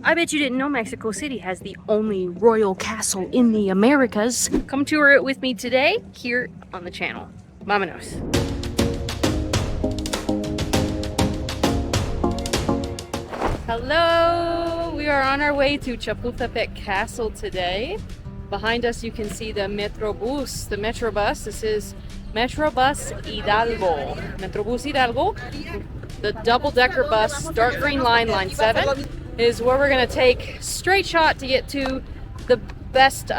I bet you didn't know Mexico City has the only royal castle in the Americas. Come tour it with me today here on the channel. Vámonos. Hello! We are on our way to Chapultepec Castle today. Behind us you can see the Metrobus, the Metro bus. This is Metrobus Hidalgo. Metrobus Hidalgo, the double-decker bus, dark green line, line 7, is where we're going to take straight shot to get to the best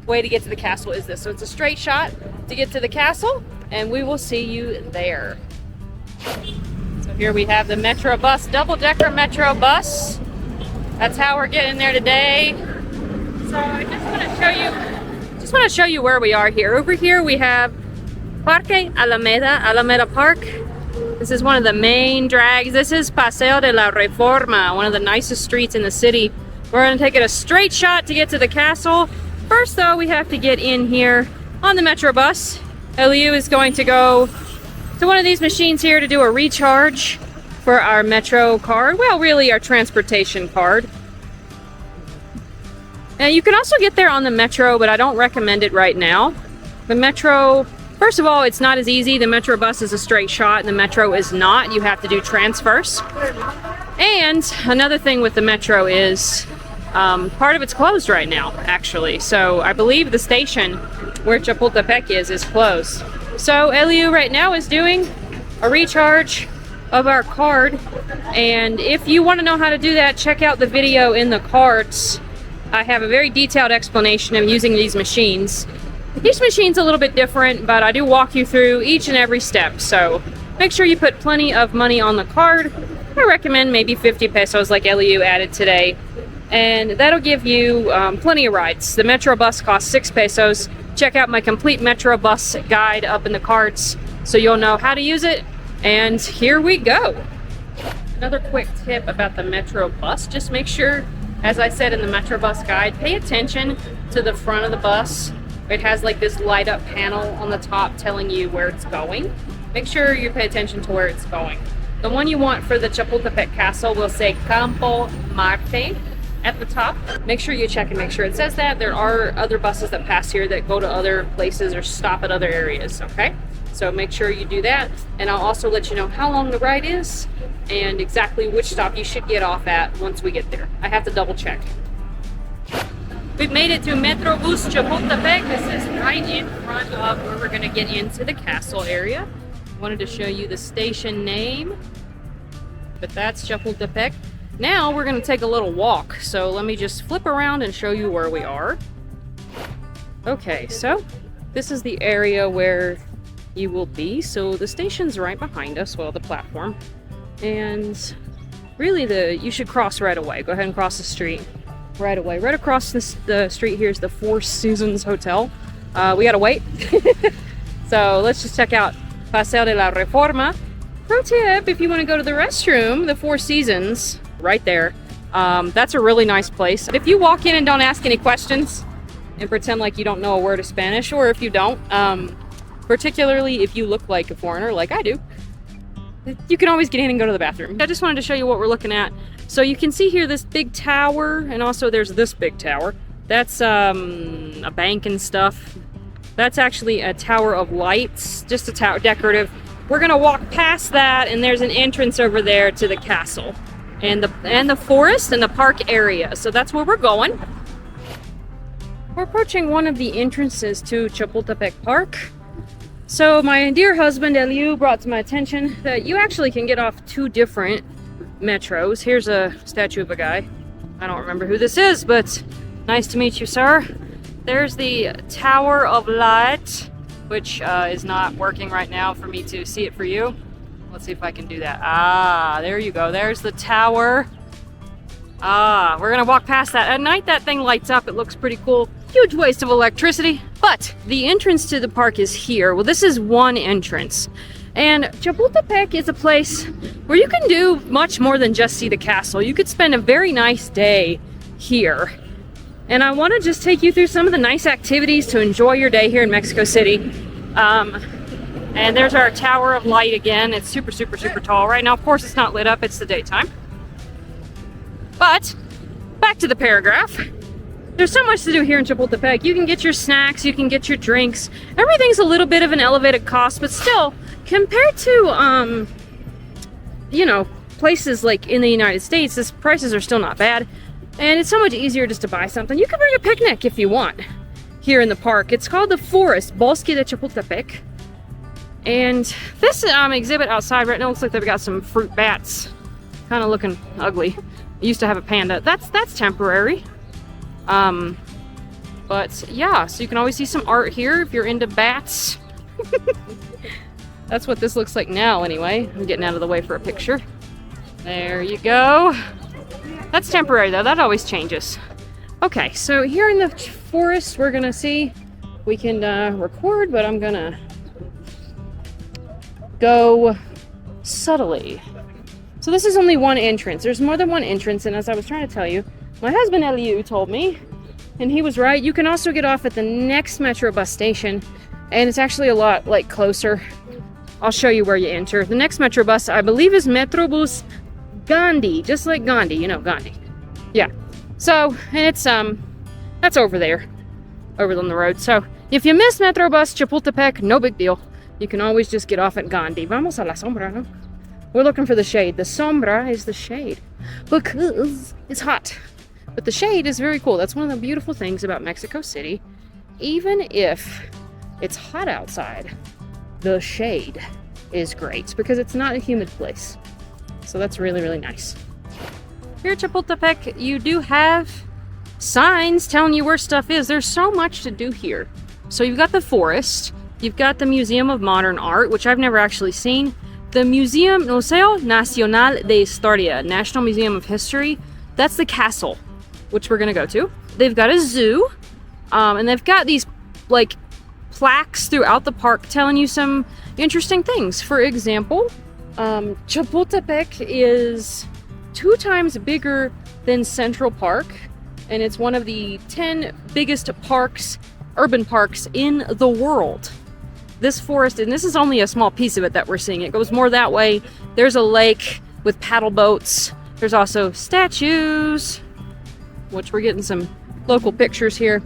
way to get to the castle is this. So it's a straight shot to get to the castle, and we will see you there. So here we have the Metro bus, double-decker Metro bus. That's how we're getting there today. So I just want to show you where we are here. Over here we have Parque Alameda Park. This is one of the main drags. This is Paseo de la Reforma, one of the nicest streets in the city. We're going to take it a straight shot to get to the castle. First though, we have to get in here on the Metro bus. Eliu is going to go to one of these machines here to do a recharge for our Metro card. Well, really our transportation card. And you can also get there on the Metro, but I don't recommend it right now. The Metro, first of all, it's not as easy. The Metro bus is a straight shot and the Metro is not. You have to do transfers. And another thing with the Metro is part of it's closed right now, actually. So I believe the station where Chapultepec is closed. So Eliu right now is doing a recharge of our card. And if you want to know how to do that, check out the video in the cards. I have a very detailed explanation of using these machines. Each machine's a little bit different, but I do walk you through each and every step. So make sure you put plenty of money on the card. I recommend maybe 50 pesos like Eliu added today. And that'll give you plenty of rides. The Metro bus costs 6 pesos. Check out my complete Metro bus guide up in the cards so you'll know how to use it. And here we go. Another quick tip about the Metro bus, just make sure, as I said in the Metro bus guide, pay attention to the front of the bus. It has like this light up panel on the top telling you where it's going. Make sure you pay attention to where it's going. The one you want for the Chapultepec Castle will say Campo Marte at the top. Make sure you check and make sure it says that. There are other buses that pass here that go to other places or stop at other areas, okay? So make sure you do that. And I'll also let you know how long the ride is and exactly which stop you should get off at once we get there. I have to double check. We've made it to Metrobus Chapultepec. This is right in front of where we're gonna get into the castle area. Wanted to show you the station name, but that's Chapultepec. Now we're gonna take a little walk. So let me just flip around and show you where we are. Okay, so this is the area where you will be. So the station's right behind us, well, the platform. And really you should cross right away. Go ahead and cross the street right away. Right across the street here is the Four Seasons Hotel. We gotta wait. So let's just check out Paseo de la Reforma. Pro tip, if you want to go to the restroom, the Four Seasons, right there. That's a really nice place. If you walk in and don't ask any questions and pretend like you don't know a word of Spanish, or if you don't, particularly if you look like a foreigner like I do, you can always get in and go to the bathroom. I just wanted to show you what we're looking at. So you can see here this big tower, and also there's this big tower. That's a bank and stuff. That's actually a tower of lights, just a tower, decorative. We're gonna walk past that, and there's an entrance over there to the castle and the forest and the park area. So that's where we're going. We're approaching one of the entrances to Chapultepec Park. So my dear husband Eliu brought to my attention that you actually can get off 2 different metros. Here's a statue of a guy. I don't remember who this is, but nice to meet you, sir. There's the Tower of Light, which is not working right now for me to see it for you. Let's see if I can do that. Ah, there you go. There's the tower. Ah, we're gonna walk past that. At night that thing lights up. It looks pretty cool. Huge waste of electricity. But the entrance to the park is here. Well, this is one entrance. And Chapultepec is a place where you can do much more than just see the castle. You could spend a very nice day here. And I want to just take you through some of the nice activities to enjoy your day here in Mexico City. And there's our Tower of Light again. It's super, super, super tall. Right now, of course, it's not lit up. It's the daytime. But back to the paragraph. There's so much to do here in Chapultepec. You can get your snacks, you can get your drinks. Everything's a little bit of an elevated cost, but still, compared to, you know, places like in the United States, the prices are still not bad. And it's so much easier just to buy something. You can bring a picnic if you want here in the park. It's called the Forest, Bosque de Chapultepec. And this exhibit outside right now looks like they've got some fruit bats. Kind of looking ugly. I used to have a panda. That's temporary. But yeah, so you can always see some art here if you're into bats. That's what this looks like now anyway. I'm getting out of the way for a picture. There you go. That's temporary though, that always changes. Okay, so here in the forest we're gonna see, we can record, but I'm gonna go subtly. So this is only one entrance. There's more than one entrance, and as I was trying to tell you, my husband Eliu told me, and he was right, you can also get off at the next Metro bus station, and it's actually a lot like closer. I'll show you where you enter. The next Metro bus, I believe, is Metrobus Gandhi, just like Gandhi, you know, Gandhi. Yeah. So, and it's that's over there, over on the road. So, if you miss Metro bus Chapultepec, no big deal. You can always just get off at Gandhi. Vamos a la sombra, no? We're looking for the shade. The sombra is the shade because it's hot. But the shade is very cool. That's one of the beautiful things about Mexico City. Even if it's hot outside, the shade is great because it's not a humid place. So that's really, really nice. Here at Chapultepec, you do have signs telling you where stuff is. There's so much to do here. So you've got the forest, you've got the Museum of Modern Art, which I've never actually seen. The Museo Nacional de Historia, National Museum of History. That's the castle, which we're gonna go to. They've got a zoo, and they've got these like plaques throughout the park telling you some interesting things. For example, Chapultepec is 2 times bigger than Central Park, and it's one of the 10 biggest parks, urban parks in the world. This forest, and this is only a small piece of it that we're seeing. It goes more that way. There's a lake with paddle boats. There's also statues, which we're getting some local pictures here.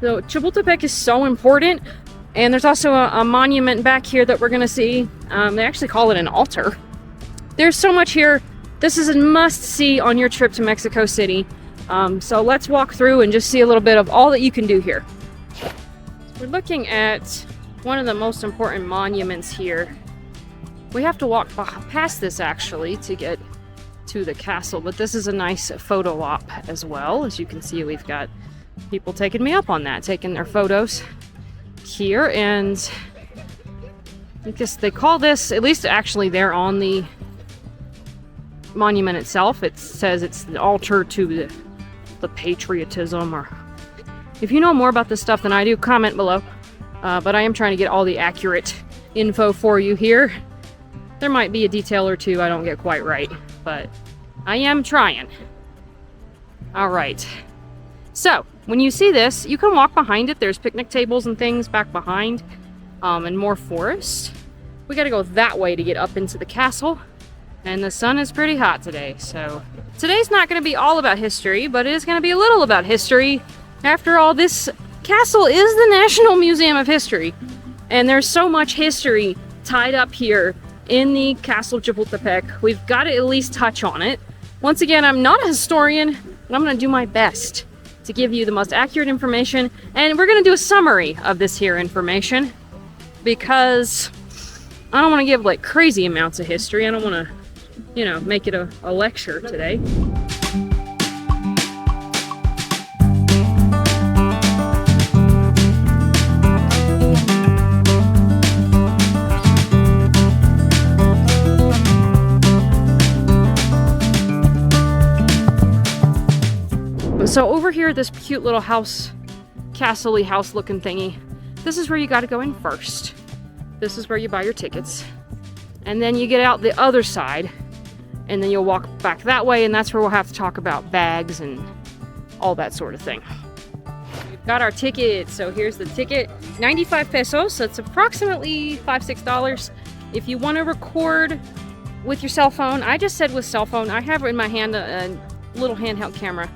So Chapultepec is so important. And there's also a monument back here that we're gonna see. They actually call it an altar. There's so much here. This is a must-see on your trip to Mexico City. So let's walk through and just see a little bit of all that you can do here. We're looking at one of the most important monuments here. We have to walk past this actually to get to the castle, but this is a nice photo op as well. As you can see, we've got people taking me up on that, taking their photos here, and I guess they call this, at least actually there on the monument itself, it says it's the altar to the patriotism, or if you know more about this stuff than I do, comment below. But I am trying to get all the accurate info for you here. There might be a detail or two I don't get quite right, but I am trying. All right. So, when you see this, you can walk behind it. There's picnic tables and things back behind, and more forest. We gotta go that way to get up into the castle, and the sun is pretty hot today, so today's not gonna be all about history, but it is gonna be a little about history. After all, this castle is the National Museum of History, and there's so much history tied up here in the Castle of Chapultepec. We've got to at least touch on it. Once again, I'm not a historian, but I'm gonna do my best to give you the most accurate information, and we're gonna do a summary of this here information because I don't want to give like crazy amounts of history. I don't want to, you know, make it a lecture today. So over here, this cute little house, castle-y house looking thingy, this is where you got to go in first. This is where you buy your tickets. And then you get out the other side, and then you'll walk back that way, and that's where we'll have to talk about bags and all that sort of thing. We've got our ticket. So here's the ticket, 95 pesos. That's approximately $5-6. If you want to record with your cell phone, I just said with cell phone. I have in my hand little handheld camera,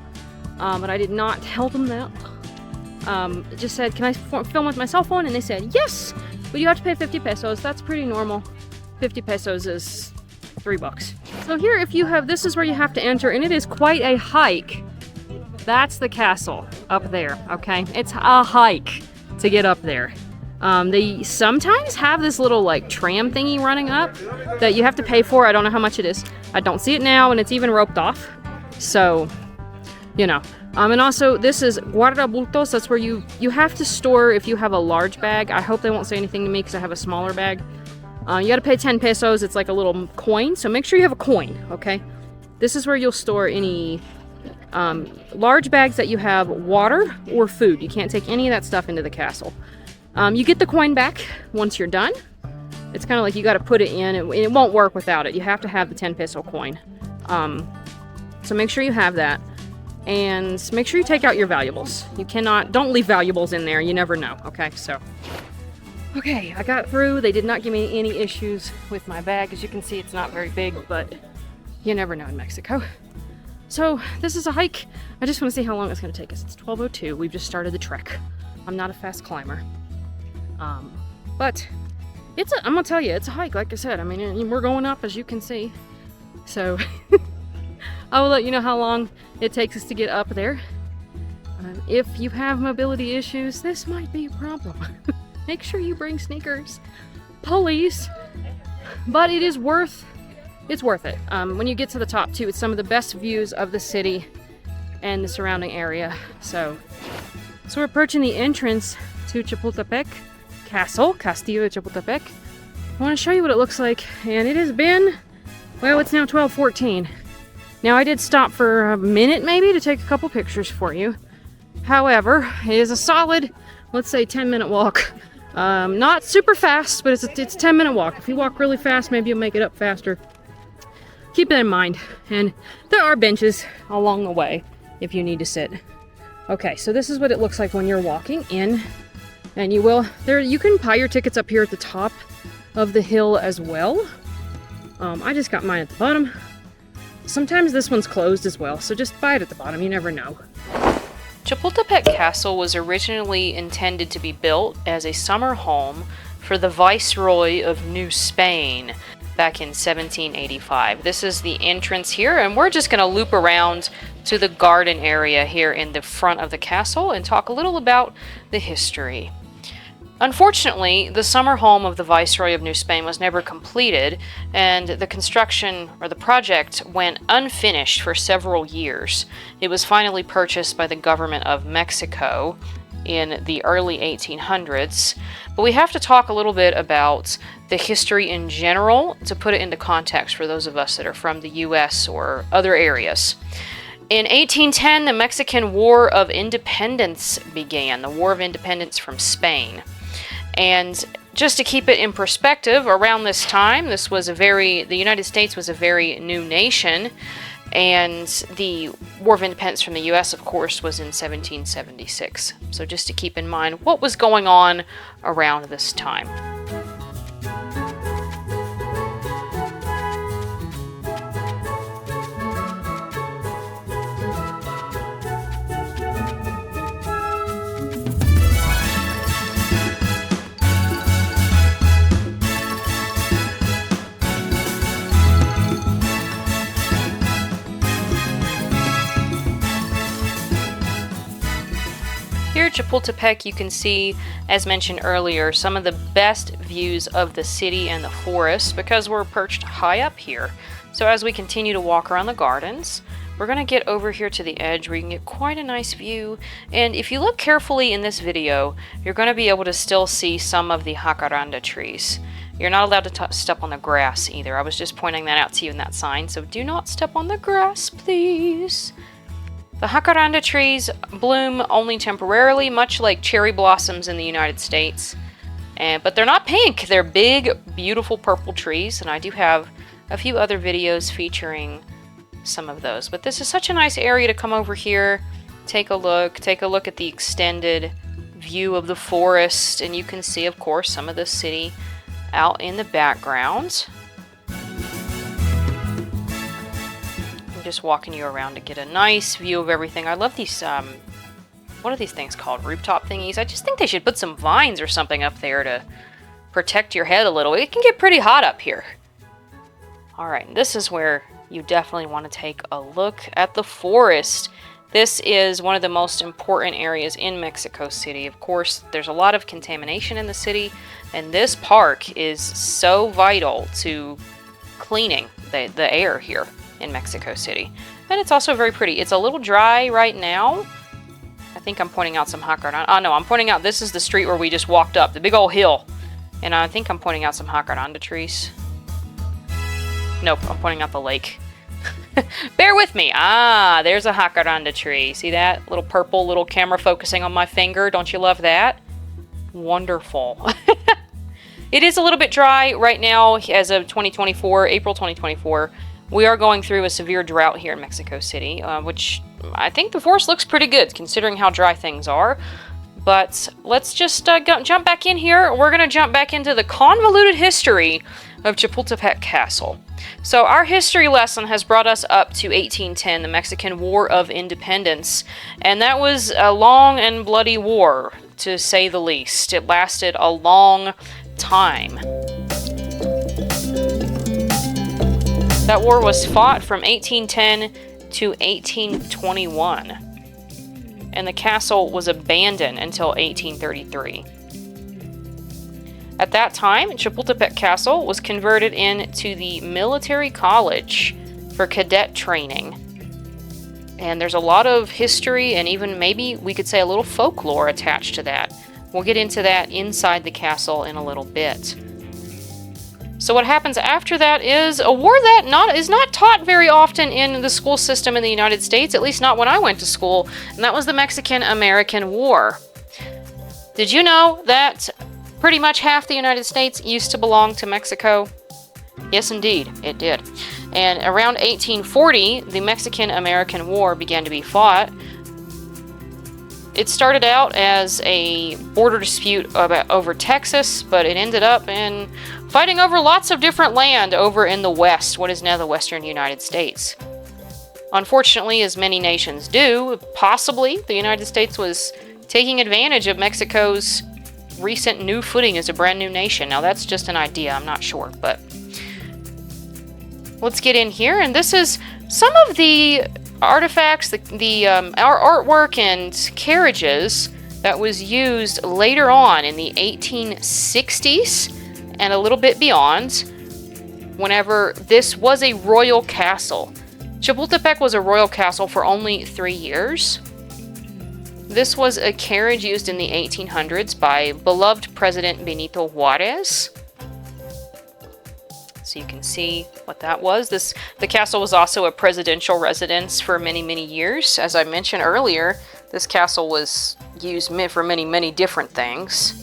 but I did not tell them that. It just said, can I film with my cell phone? And they said, yes, but you have to pay 50 pesos. That's pretty normal. 50 pesos is $3. So here, if you have, this is where you have to enter, and it is quite a hike. That's the castle up there, okay? It's a hike to get up there. They sometimes have this little like tram thingy running up that you have to pay for. I don't know how much it is. I don't see it now, and it's even roped off. So, you know. And also, this is guardabultos. That's where you have to store if you have a large bag. I hope they won't say anything to me because I have a smaller bag. You gotta pay 10 pesos. It's like a little coin, so make sure you have a coin, okay? This is where you'll store any large bags that you have water or food. You can't take any of that stuff into the castle. You get the coin back once you're done. It's kind of like you got to put it in. It won't work without it. You have to have the 10 peso coin. So make sure you have that. And make sure you take out your valuables. Don't leave valuables in there. You never know. Okay, so. Okay, I got through. They did not give me any issues with my bag. As you can see, it's not very big, but you never know in Mexico. So this is a hike. I just want to see how long it's going to take us. It's 12:02. We've just started the trek. I'm not a fast climber. But I'm gonna tell you, it's a hike, like I said. I mean, we're going up, as you can see. So I will let you know how long it takes us to get up there. If you have mobility issues, this might be a problem. Make sure you bring sneakers, please. But it is worth it. When you get to the top too, it's some of the best views of the city and the surrounding area. So we're approaching the entrance to Chapultepec Castle, Castillo de Chapultepec. I want to show you what it looks like, and it has been, well, it's now 12:14. Now, I did stop for a minute maybe to take a couple pictures for you. However, it is a solid, let's say, 10-minute walk. Not super fast, but it's a 10-minute walk. If you walk really fast, maybe you'll make it up faster. Keep that in mind. And there are benches along the way if you need to sit. Okay, so this is what it looks like when you're walking in. And you can buy your tickets up here at the top of the hill as well. I just got mine at the bottom. Sometimes this one's closed as well, so just buy it at the bottom, you never know. Chapultepec Castle was originally intended to be built as a summer home for the Viceroy of New Spain back in 1785. This is the entrance here, and we're just going to loop around to the garden area here in the front of the castle and talk a little about the history. Unfortunately, the summer home of the Viceroy of New Spain was never completed, and the construction, or the project, went unfinished for several years. It was finally purchased by the government of Mexico in the early 1800s. But we have to talk a little bit about the history in general to put it into context for those of us that are from the US or other areas. In 1810, the Mexican War of Independence began, the War of Independence from Spain. And just to keep it in perspective, around this time, the United States was a very new nation, and the War of Independence from the U.S., of course, was in 1776. So just to keep in mind what was going on around this time. Here at Chapultepec, you can see, as mentioned earlier, some of the best views of the city and the forest because we're perched high up here. So as we continue to walk around the gardens, we're going to get over here to the edge where you can get quite a nice view. And if you look carefully in this video, you're going to be able to still see some of the jacaranda trees. You're not allowed to step on the grass either. I was just pointing that out to you in that sign, so do not step on the grass, please. The jacaranda trees bloom only temporarily, much like cherry blossoms in the United States. But they're not pink. They're big, beautiful purple trees, and I do have a few other videos featuring some of those. But this is such a nice area to come over here, take a look at the extended view of the forest, and you can see, of course, some of the city out in the background. I'm just walking you around to get a nice view of everything. I love these, what are these things called? Rooftop thingies? I just think they should put some vines or something up there to protect your head a little. It can get pretty hot up here. Alright, this is where you definitely want to take a look at the forest. This is one of the most important areas in Mexico City. Of course, there's a lot of contamination in the city, and this park is so vital to cleaning the air here in Mexico City. And it's also very pretty. It's a little dry right now. I think I'm pointing out some jacaranda. Oh no, I'm pointing out this is the street where we just walked up, the big old hill. And I think I'm pointing out some jacaranda trees. Nope, I'm pointing out the lake. Bear with me. Ah, there's a jacaranda tree. See that? Little purple, little camera focusing on my finger. Don't you love that? Wonderful. It is a little bit dry right now as of 2024, April 2024. We are going through a severe drought here in Mexico City, which I think the forest looks pretty good considering how dry things are. But let's just jump back in here. We're going to jump back into the convoluted history of Chapultepec Castle. So our history lesson has brought us up to 1810, the Mexican War of Independence. And that was a long and bloody war, to say the least. It lasted a long time. That war was fought from 1810 to 1821. And the castle was abandoned until 1833. At that time, Chapultepec Castle was converted into the military college for cadet training. And there's a lot of history and even maybe we could say a little folklore attached to that. We'll get into that inside the castle in a little bit. So what happens after that is a war that is not taught very often in the school system in the United States, at least not when I went to school, and that was the Mexican-American War. Did you know that pretty much half the United States used to belong to Mexico? Yes, indeed, it did. And around 1840, the Mexican-American War began to be fought. It started out as a border dispute over Texas, but it ended up in fighting over lots of different land over in the West, what is now the Western United States. Unfortunately, as many nations do, possibly the United States was taking advantage of Mexico's recent new footing as a brand new nation. Now that's just an idea, I'm not sure, but let's get in here. And this is some of the artifacts, our artwork and carriages that was used later on in the 1860s and a little bit beyond, whenever this was a royal castle. Chapultepec was a royal castle for only 3 years. This was a carriage used in the 1800s by beloved President Benito Juarez. So you can see what that was. The castle was also a presidential residence for many, many years. As I mentioned earlier, this castle was used for many, many different things.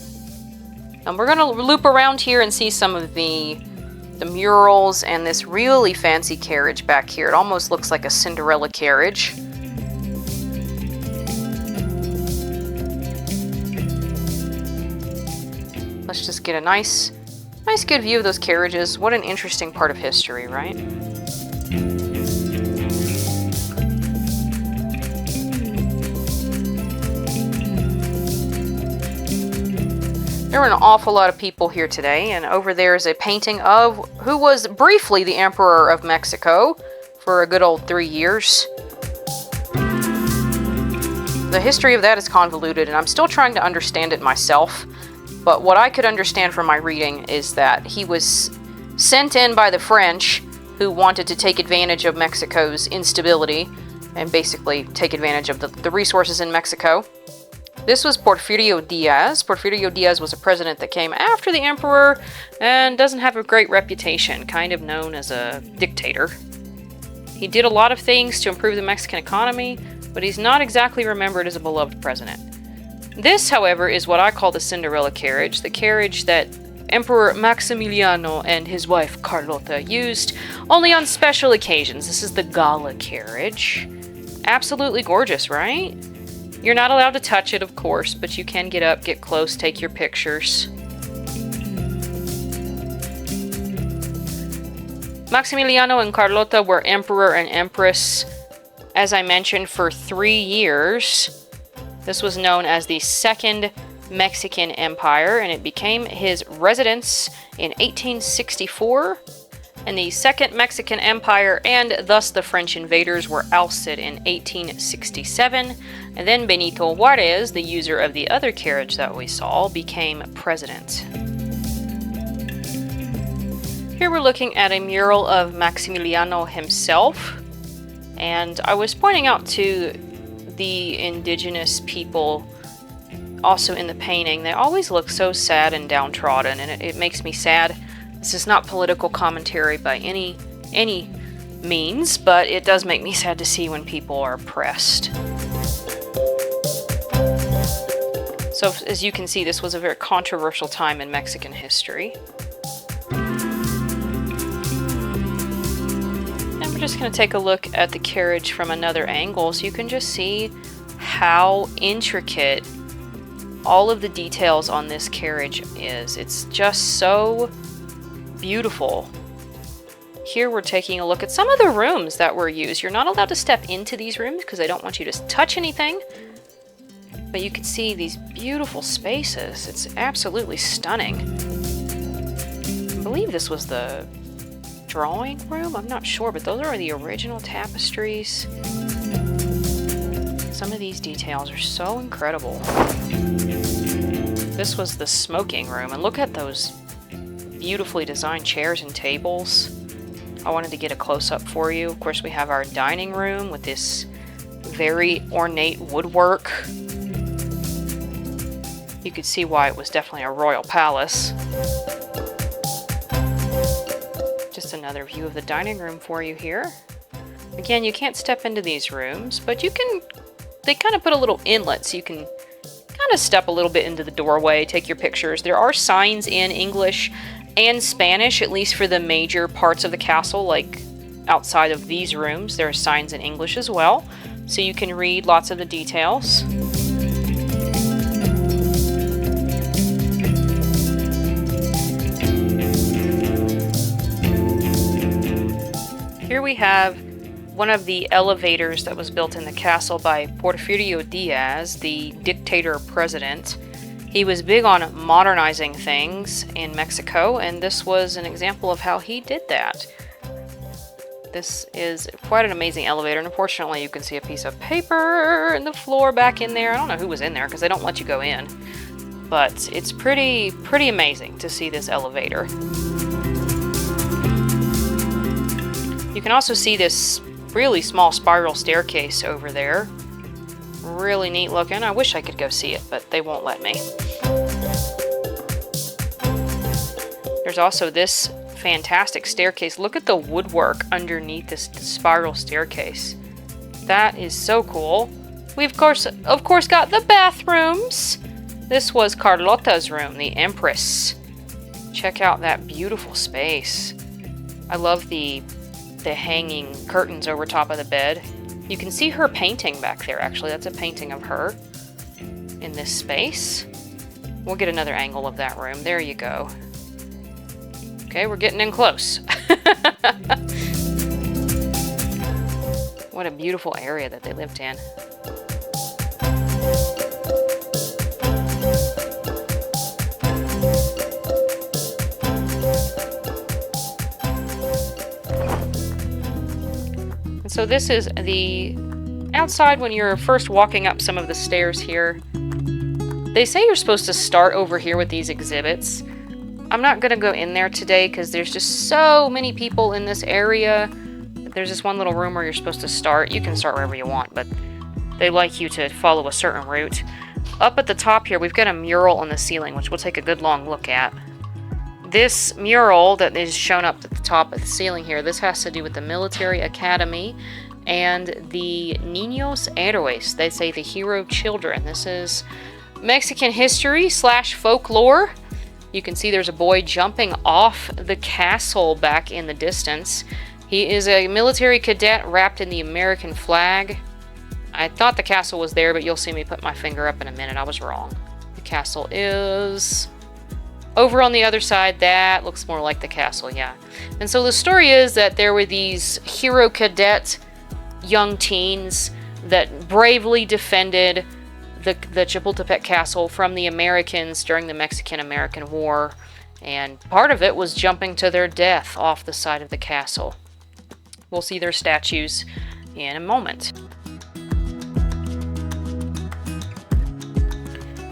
And we're going to loop around here and see some of the murals and this really fancy carriage back here. It almost looks like a Cinderella carriage. Let's just get a nice good view of those carriages. What an interesting part of history, right? There were an awful lot of people here today, and over there is a painting of who was briefly the Emperor of Mexico for a good old 3 years. The history of that is convoluted, and I'm still trying to understand it myself. But what I could understand from my reading is that he was sent in by the French, who wanted to take advantage of Mexico's instability and basically take advantage of the resources in Mexico. This was Porfirio Diaz. Porfirio Diaz was a president that came after the emperor and doesn't have a great reputation, kind of known as a dictator. He did a lot of things to improve the Mexican economy, but he's not exactly remembered as a beloved president. This, however, is what I call the Cinderella carriage, the carriage that Emperor Maximiliano and his wife Carlota used only on special occasions. This is the gala carriage. Absolutely gorgeous, right? You're not allowed to touch it, of course, but you can get up, get close, take your pictures. Maximiliano and Carlota were emperor and empress, as I mentioned, for 3 years. This was known as the Second Mexican Empire, and it became his residence in 1864. And the Second Mexican Empire, and thus the French invaders, were ousted in 1867. And then Benito Juarez, the user of the other carriage that we saw, became president. Here we're looking at a mural of Maximiliano himself. And I was pointing out to the indigenous people also in the painting, they always look so sad and downtrodden, and it makes me sad. This is not political commentary by any means, but it does make me sad to see when people are oppressed. So as you can see, this was a very controversial time in Mexican history. And we're just going to take a look at the carriage from another angle so you can just see how intricate all of the details on this carriage is. It's just so beautiful. Here we're taking a look at some of the rooms that were used. You're not allowed to step into these rooms because they don't want you to touch anything. But you can see these beautiful spaces. It's absolutely stunning. I believe this was the drawing room. I'm not sure, but those are the original tapestries. Some of these details are so incredible. This was the smoking room, and look at those beautifully designed chairs and tables. I wanted to get a close-up for you. Of course, we have our dining room with this very ornate woodwork. You could see why it was definitely a royal palace. Just another view of the dining room for you here. Again, you can't step into these rooms, but you can, they kind of put a little inlet so you can kind of step a little bit into the doorway, take your pictures. There are signs in English and Spanish, at least for the major parts of the castle, like outside of these rooms. There are signs in English as well, so you can read lots of the details. Here we have one of the elevators that was built in the castle by Porfirio Diaz, the dictator president. He was big on modernizing things in Mexico, and this was an example of how he did that. This is quite an amazing elevator, and unfortunately you can see a piece of paper in the floor back in there. I don't know who was in there because they don't let you go in, but it's pretty amazing to see this elevator. You can also see this really small spiral staircase over there. Really neat looking. I wish I could go see it, but they won't let me. There's also this fantastic staircase. Look at the woodwork underneath this spiral staircase. That is so cool. We of course got the bathrooms. This was Carlota's room, the Empress. Check out that beautiful space. I love the hanging curtains over top of the bed. You can see her painting back there, actually. That's a painting of her in this space. We'll get another angle of that room. There you go. Okay, we're getting in close. What a beautiful area that they lived in. So this is the outside when you're first walking up some of the stairs here. They say you're supposed to start over here with these exhibits. I'm not going to go in there today because there's just so many people in this area. There's this one little room where you're supposed to start. You can start wherever you want, but they like you to follow a certain route. Up at the top here, we've got a mural on the ceiling, which we'll take a good long look at. This mural that is shown up at the top of the ceiling here, this has to do with the military academy and the Niños Héroes. They say the hero children. This is Mexican history / folklore. You can see there's a boy jumping off the castle back in the distance. He is a military cadet wrapped in the American flag. I thought the castle was there, but you'll see me put my finger up in a minute. I was wrong. The castle is Over on the other side, that looks more like the castle, yeah. And so the story is that there were these hero cadet young teens that bravely defended the Chapultepec Castle from the Americans during the Mexican-American War. And part of it was jumping to their death off the side of the castle. We'll see their statues in a moment.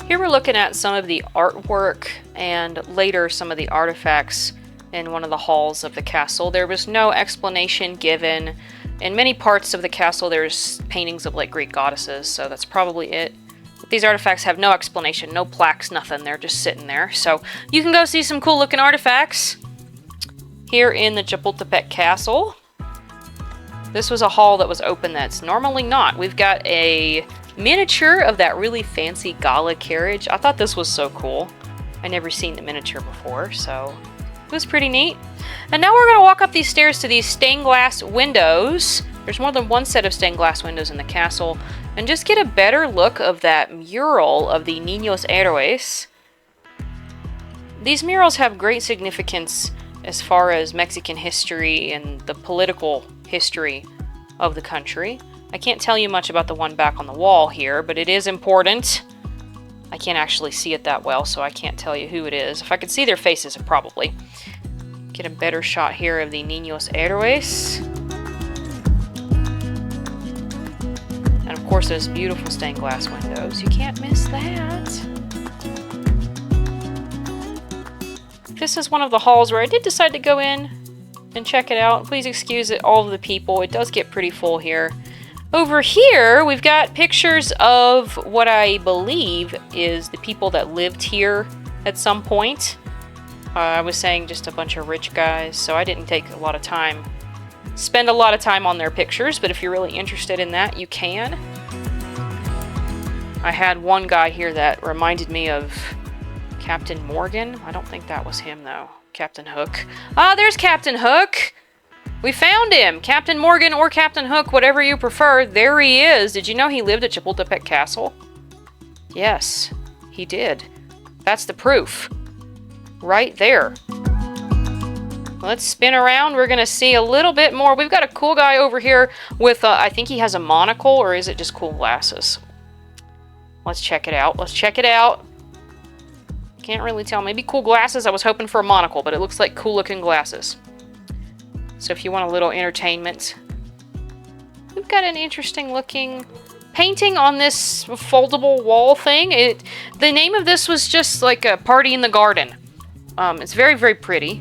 Here we're looking at some of the artwork and later some of the artifacts in one of the halls of the castle. There was no explanation given. In many parts of the castle there's paintings of like Greek goddesses, so that's probably it. But these artifacts have no explanation, no plaques, nothing. They're just sitting there. So you can go see some cool looking artifacts here in the Chapultepec Castle. This was a hall that was open that's normally not. We've got a miniature of that really fancy gala carriage. I thought this was so cool. I never seen the miniature before, so it was pretty neat. And now we're going to walk up these stairs to these stained glass windows. There's more than one set of stained glass windows in the castle. And just get a better look of that mural of the Niños Héroes. These murals have great significance as far as Mexican history and the political history of the country. I can't tell you much about the one back on the wall here, but it is important. I can't actually see it that well, so I can't tell you who it is. If I could see their faces, I'd probably get a better shot here of the Niños Héroes. And of course, those beautiful stained glass windows. You can't miss that. This is one of the halls where I did decide to go in and check it out. Please excuse all of the people. It does get pretty full here. Over here, we've got pictures of what I believe is the people that lived here at some point. I was saying just a bunch of rich guys, so I didn't take a lot of time, spend a lot of time on their pictures, but if you're really interested in that, you can. I had one guy here that reminded me of Captain Morgan. I don't think that was him, though. Captain Hook. Ah, there's Captain Hook! We found him! Captain Morgan or Captain Hook, whatever you prefer. There he is. Did you know he lived at Chapultepec Castle? Yes, he did. That's the proof. Right there. Let's spin around. We're going to see a little bit more. We've got a cool guy over here with, I think he has a monocle, or is it just cool glasses? Let's check it out. Let's check it out. Can't really tell. Maybe cool glasses. I was hoping for a monocle, but it looks like cool looking glasses. So if you want a little entertainment, we've got an interesting looking painting on this foldable wall thing. The name of this was just like a party in the garden. It's very, very pretty.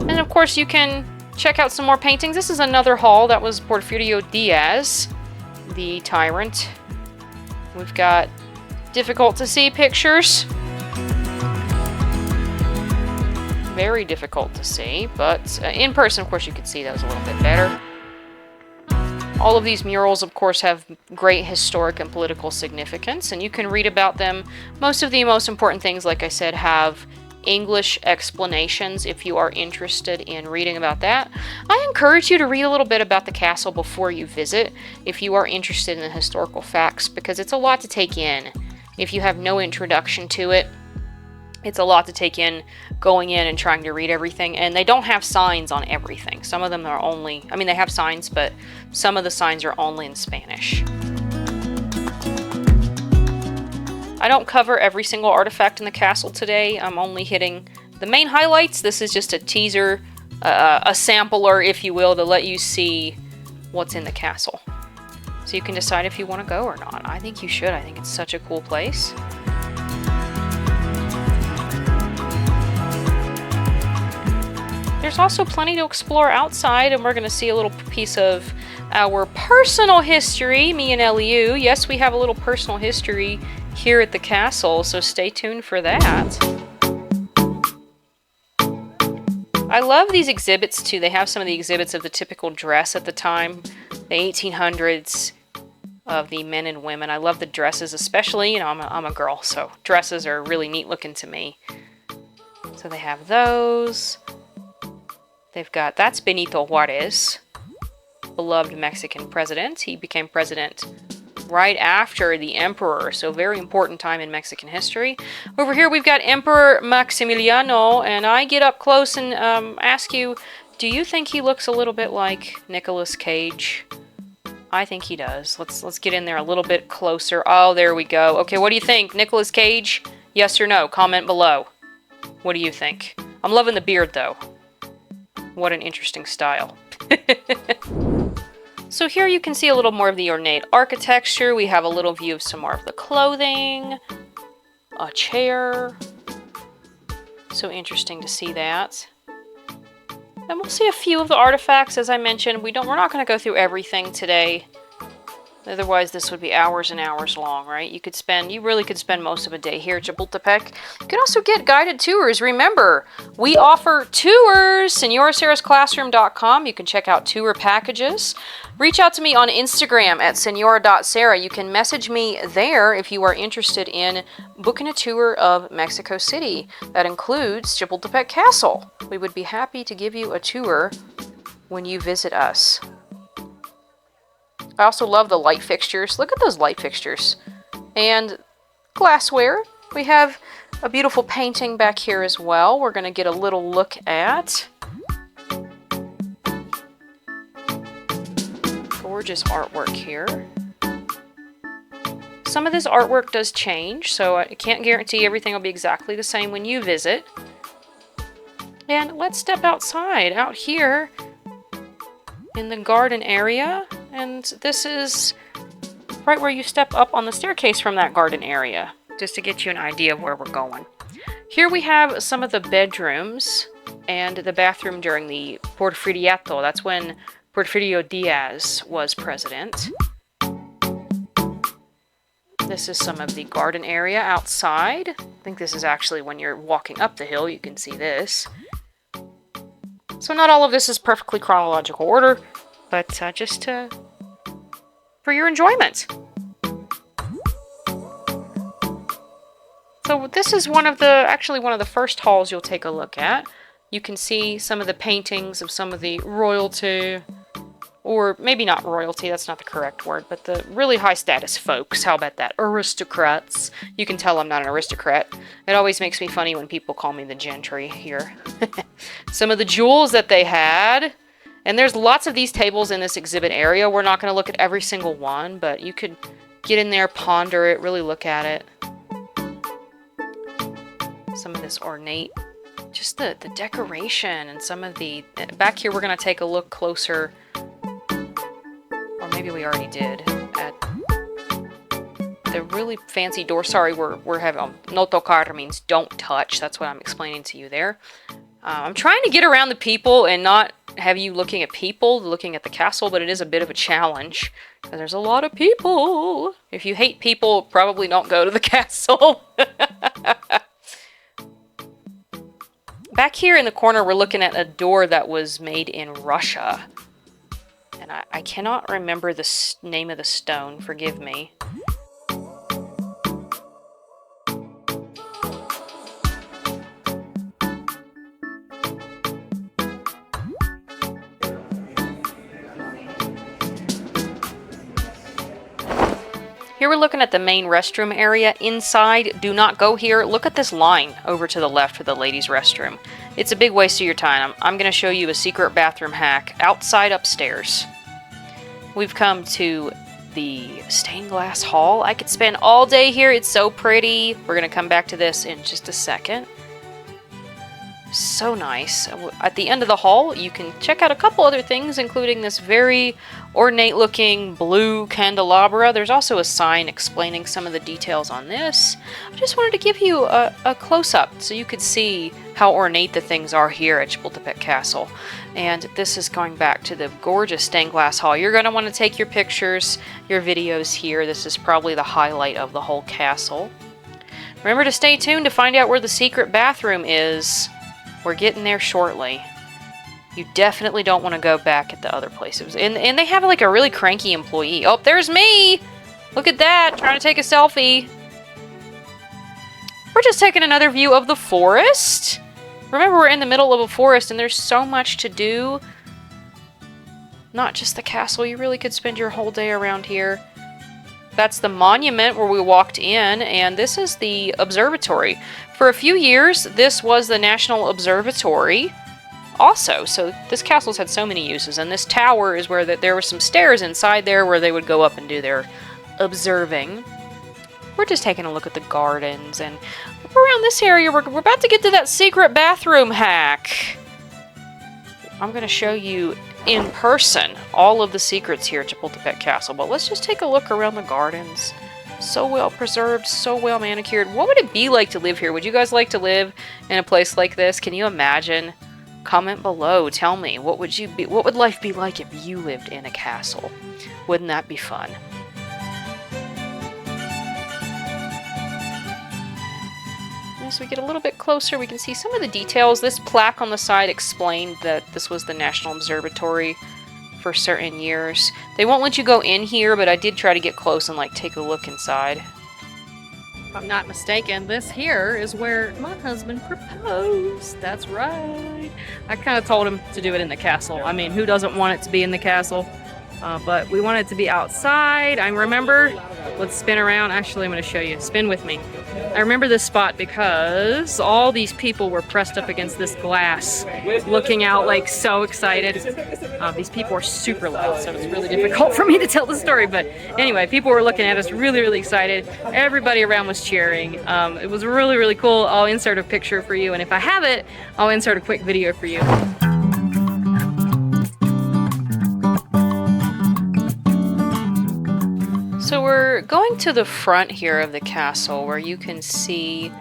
And of course you can check out some more paintings. This is another hall. That was Porfirio Diaz, the tyrant. We've got difficult to see pictures. Very difficult to see, but in person, of course, you could see those a little bit better. All of these murals, of course, have great historic and political significance, and you can read about them. Most of the most important things, like I said, have English explanations if you are interested in reading about that. I encourage you to read a little bit about the castle before you visit if you are interested in the historical facts, because it's a lot to take in. If you have no introduction to it, it's a lot to take in going in and trying to read everything, and they don't have signs on everything. Some of them are only, I mean, they have signs, but some of the signs are only in Spanish. I don't cover every single artifact in the castle today. I'm only hitting the main highlights. This is just a teaser, a sampler, if you will, to let you see what's in the castle. So you can decide if you want to go or not. I think you should. I think it's such a cool place. There's also plenty to explore outside, and we're going to see a little piece of our personal history, me and Eliu. Yes, we have a little personal history here at the castle, so stay tuned for that. I love these exhibits too. They have some of the exhibits of the typical dress at the time, the 1800s, of the men and women. I love the dresses, especially, you know, I'm a girl, so dresses are really neat looking to me. So they have those. They've got, that's Benito Juarez, beloved Mexican president. He became president right after the emperor, so very important time in Mexican history. Over here we've got Emperor Maximiliano, and I get up close and ask you, do you think he looks a little bit like Nicolas Cage? I think he does. Let's get in there a little bit closer. Oh, there we go. Okay, what do you think? Nicolas Cage? Yes or no? Comment below. What do you think? I'm loving the beard, though. What an interesting style. So here you can see a little more of the ornate architecture. We have a little view of some more of the clothing. A chair. So interesting to see that. And we'll see a few of the artifacts, as I mentioned. We're not going to go through everything today. Otherwise, this would be hours and hours long, right? You really could spend most of a day here at Chapultepec. You can also get guided tours. Remember, we offer tours. SenorSarahsClassroom.com. You can check out tour packages. Reach out to me on Instagram at senora.sarah. You can message me there if you are interested in booking a tour of Mexico City. That includes Chapultepec Castle. We would be happy to give you a tour when you visit us. I also love the light fixtures. Look at those light fixtures. And glassware. We have a beautiful painting back here as well. We're going to get a little look at. Gorgeous artwork here. Some of this artwork does change, so I can't guarantee everything will be exactly the same when you visit. And let's step outside, out here in the garden area. And this is right where you step up on the staircase from that garden area, just to get you an idea of where we're going. Here we have some of the bedrooms and the bathroom during the Porfiriato. That's when Porfirio Diaz was president. This is some of the garden area outside. I think this is actually when you're walking up the hill, you can see this. So not all of this is perfectly chronological order, but just for your enjoyment. So this is actually one of the first halls you'll take a look at. You can see some of the paintings of some of the royalty, or maybe not royalty, that's not the correct word, but the really high status folks. How about that? Aristocrats. You can tell I'm not an aristocrat. It always makes me funny when people call me the gentry here. Some of the jewels that they had. And there's lots of these tables in this exhibit area. We're not going to look at every single one, but you could get in there, ponder it, really look at it. Some of this ornate, just the decoration and some of the... Back here we're going to take a look closer, or maybe we already did, at the really fancy door. Sorry, we're having... no tocar means don't touch. That's what I'm explaining to you there. I'm trying to get around the people and not have you looking at people, looking at the castle, but it is a bit of a challenge because there's a lot of people. If you hate people, probably don't go to the castle. Back here in the corner, we're looking at a door that was made in Russia. And I cannot remember the name of the stone, forgive me. Here we're looking at the main restroom area. Inside, do not go here. Look at this line over to the left for the ladies' restroom. It's a big waste of your time. I'm going to show you a secret bathroom hack outside upstairs. We've come to the stained glass hall. I could spend all day here. It's so pretty. We're going to come back to this in just a second. So nice. At the end of the hall, you can check out a couple other things, including this very ornate looking blue candelabra. There's also a sign explaining some of the details on this. I just wanted to give you a close-up so you could see how ornate the things are here at Chapultepec Castle. And this is going back to the gorgeous stained glass hall. You're going to want to take your pictures, your videos here. This is probably the highlight of the whole castle. Remember to stay tuned to find out where the secret bathroom is. We're getting there shortly. You definitely don't want to go back at the other places. And they have like a really cranky employee. Oh, there's me! Look at that, trying to take a selfie. We're just taking another view of the forest. Remember, we're in the middle of a forest and there's so much to do. Not just the castle, you really could spend your whole day around here. That's the monument where we walked in, and this is the observatory. For a few years, this was the National Observatory also. So this castle's had so many uses, and this tower is where there were some stairs inside there where they would go up and do their observing. We're just taking a look at the gardens, and around this area, we're about to get to that secret bathroom hack. I'm going to show you in person all of the secrets here at Chapultepec Castle, but let's just take a look around the gardens. So well preserved, so well manicured. What would it be like to live here? Would you guys like to live in a place like this? Can you imagine? Comment below. Tell me, what would life be like if you lived in a castle? Wouldn't that be fun? As we get a little bit closer, we can see some of the details. This plaque on the side explained that this was the National Observatory for certain years. They won't let you go in here, but I did try to get close and take a look inside. If I'm not mistaken, this here is where my husband proposed. That's right. I kind of told him to do it in the castle. I mean, who doesn't want it to be in the castle? But we want it to be outside. I remember, let's spin around. Actually, I'm going to show you. Spin with me. I remember this spot because all these people were pressed up against this glass, looking out so excited. These people are super loud, so it's really difficult for me to tell the story. But anyway, people were looking at us really, really excited. Everybody around was cheering. It was really, really cool. I'll insert a picture for you, and if I have it, I'll insert a quick video for you. So we're going to the front here of the castle where you can see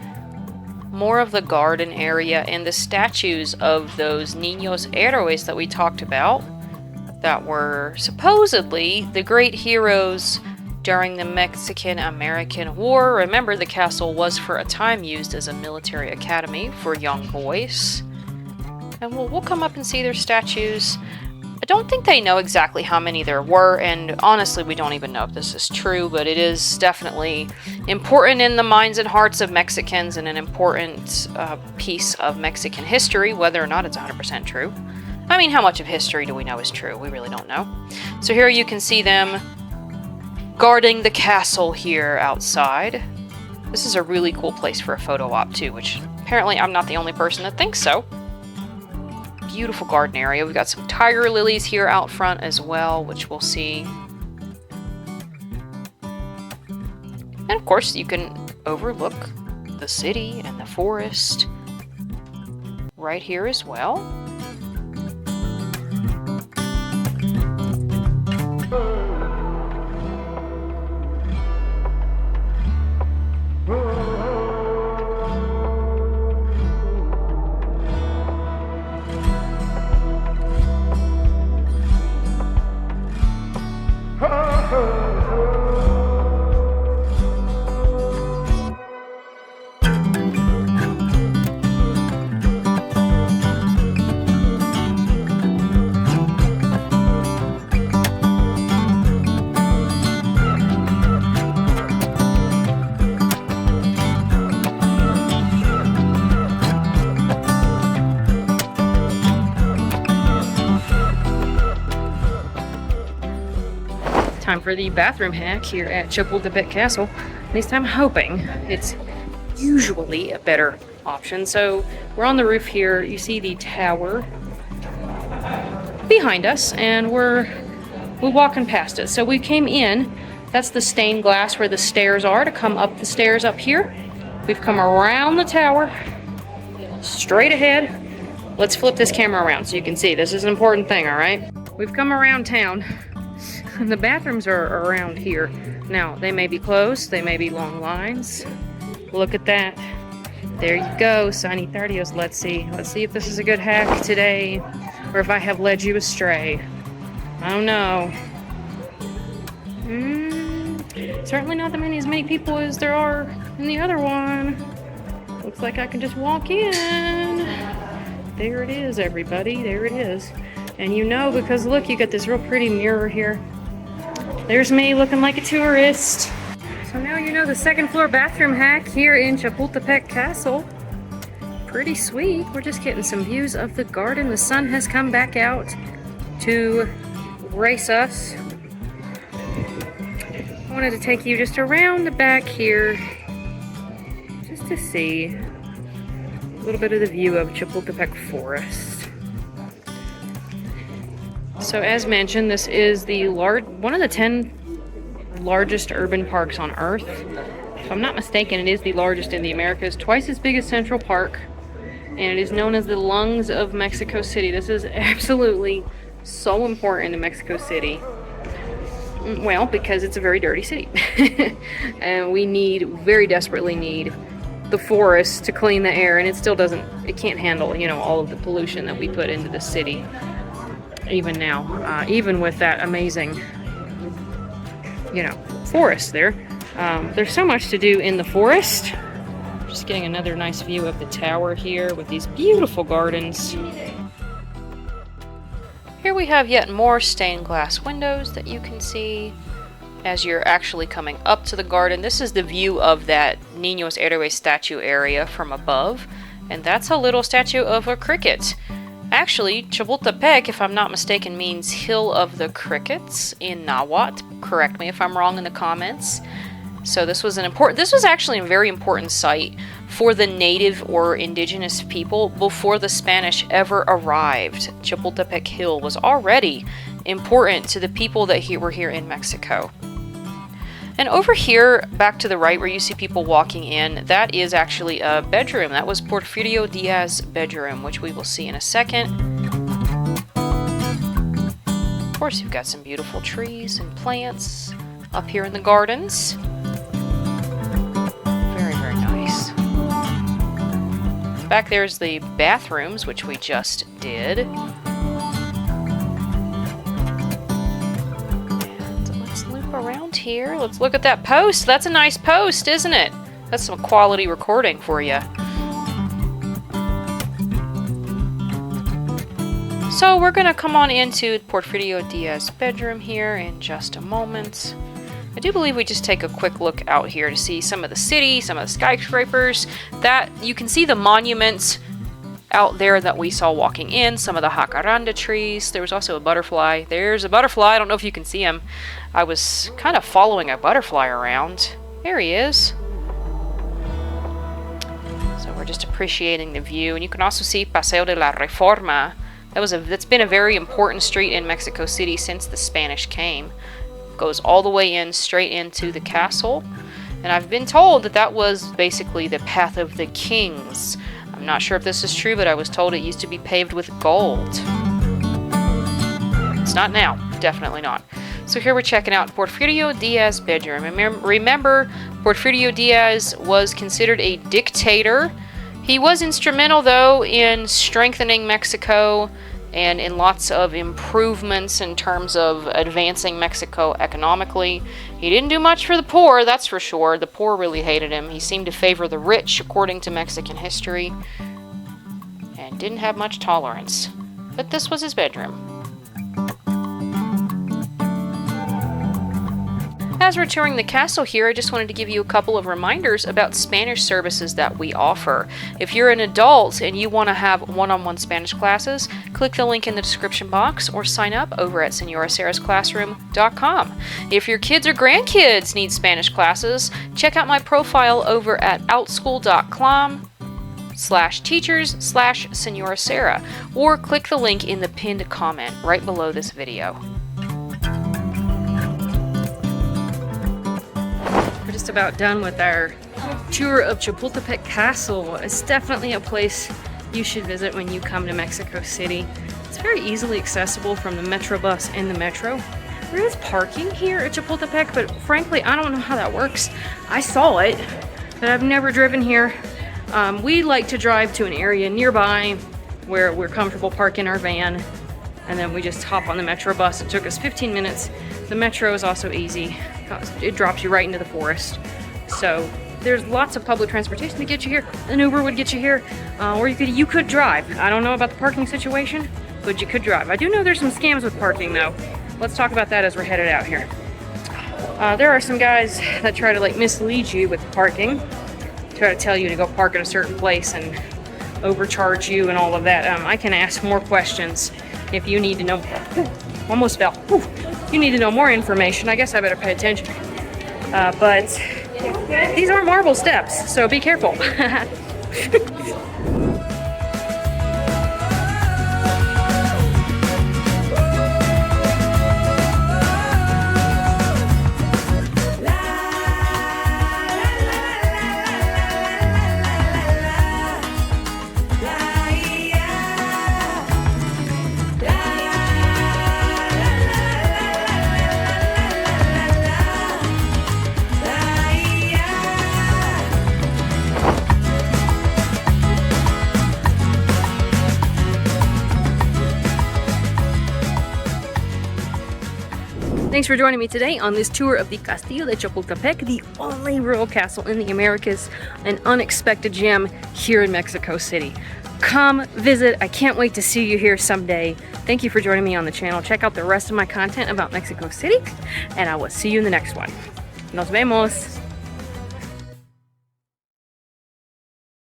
more of the garden area and the statues of those Niños Héroes that we talked about that were supposedly the great heroes during the Mexican-American War. Remember, the castle was for a time used as a military academy for young boys. And we'll come up and see their statues. I don't think they know exactly how many there were, and honestly, we don't even know if this is true, but it is definitely important in the minds and hearts of Mexicans and an important piece of Mexican history, whether or not it's 100% true. I mean, how much of history do we know is true? We really don't know. So here you can see them guarding the castle here outside. This is a really cool place for a photo op too, which apparently I'm not the only person that thinks so. Beautiful garden area. We've got some tiger lilies here out front as well, which we'll see. And of course, you can overlook the city and the forest right here as well. Time for the bathroom hack here at Chapultepec Castle. At least I'm hoping it's usually a better option. So we're on the roof here. You see the tower behind us, and we're walking past it. So we came in. That's the stained glass where the stairs are to come up the stairs up here. We've come around the tower, straight ahead. Let's flip this camera around so you can see. This is an important thing, all right? We've come around town. The bathrooms are around here. Now, they may be closed, they may be long lines. Look at that. There you go, sanitarios. Let's see if this is a good hack today, or if I have led you astray. I don't know. Certainly not as many people as there are in the other one. Looks like I can just walk in. There it is, everybody, there it is. And you know, because look, you got this real pretty mirror here. There's me looking like a tourist. So now you know the second floor bathroom hack here in Chapultepec Castle. Pretty sweet. We're just getting some views of the garden. The sun has come back out to grace us. I wanted to take you just around the back here just to see a little bit of the view of Chapultepec Forest. So as mentioned, this is the one of the 10 largest urban parks on Earth. If I'm not mistaken, it is the largest in the Americas, twice as big as Central Park, and it is known as the lungs of Mexico City. This is absolutely so important to Mexico City. Well, because it's a very dirty city. And we very desperately need the forest to clean the air, and it can't handle, you know, all of the pollution that we put into the city. Even now, even with that amazing, you know, forest there. There's so much to do in the forest. Just getting another nice view of the tower here with these beautiful gardens. Here we have yet more stained glass windows that you can see as you're actually coming up to the garden. This is the view of that Niños Héroes statue area from above, and that's a little statue of a cricket. Actually, Chapultepec, if I'm not mistaken, means Hill of the Crickets in Nahuatl. Correct me if I'm wrong in the comments. So this was actually a very important site for the native or indigenous people before the Spanish ever arrived. Chapultepec Hill was already important to the people that were here in Mexico. And over here, back to the right where you see people walking in, that is actually a bedroom. That was Porfirio Diaz's bedroom, which we will see in a second. Of course, you've got some beautiful trees and plants up here in the gardens. Back there's the bathrooms, which we just did. And let's loop around here. Let's look at that post. That's a nice post, isn't it? That's some quality recording for you. So we're going to come on into Porfirio Diaz's bedroom here in just a moment. I do believe we just take a quick look out here to see some of the city, some of the skyscrapers. That you can see the monuments out there that we saw walking in, some of the jacaranda trees. There was also a butterfly. There's a butterfly. I don't know if you can see him. I was kind of following a butterfly around. There he is. So we're just appreciating the view. And you can also see Paseo de la Reforma. That's been a very important street in Mexico City since the Spanish came. Goes all the way in, straight into the castle. And I've been told that was basically the path of the kings. I'm not sure if this is true, but I was told it used to be paved with gold. It's not now. Definitely not. So here we're checking out Porfirio Diaz's bedroom. Remember, Porfirio Diaz was considered a dictator. He was instrumental, though, in strengthening Mexico and in lots of improvements in terms of advancing Mexico economically. He didn't do much for the poor, that's for sure. The poor really hated him. He seemed to favor the rich, according to Mexican history, and didn't have much tolerance. But this was his bedroom. As we're touring the castle here, I just wanted to give you a couple of reminders about Spanish services that we offer. If you're an adult and you want to have one-on-one Spanish classes, click the link in the description box or sign up over at senorasarasclassroom.com. If your kids or grandkids need Spanish classes, check out my profile over at outschool.com/teachers/Senora Sarah, or click the link in the pinned comment right below this video. Just about done with our tour of Chapultepec Castle. It's definitely a place you should visit when you come to Mexico City. It's very easily accessible from the Metro bus and the Metro. There is parking here at Chapultepec, but frankly, I don't know how that works. I saw it, but I've never driven here. We like to drive to an area nearby where we're comfortable parking our van, and then we just hop on the Metro bus. It took us 15 minutes. The Metro is also easy. It drops you right into the forest. So there's lots of public transportation to get you here. An Uber would get you here, or you could drive. I don't know about the parking situation, but you could drive. I do know there's some scams with parking though. Let's talk about that as we're headed out here. There are some guys that try to mislead you with parking, try to tell you to go park at a certain place and overcharge you and all of that. I can ask more questions if you need to know. Almost fell. You need to know more information. I guess I better pay attention. But these are marble steps, so be careful. Thanks for joining me today on this tour of the Castillo de Chapultepec, the only royal castle in the Americas, an unexpected gem here in Mexico City. Come visit. I can't wait to see you here someday. Thank you for joining me on the channel. Check out the rest of my content about Mexico City, and I will see you in the next one. Nos vemos.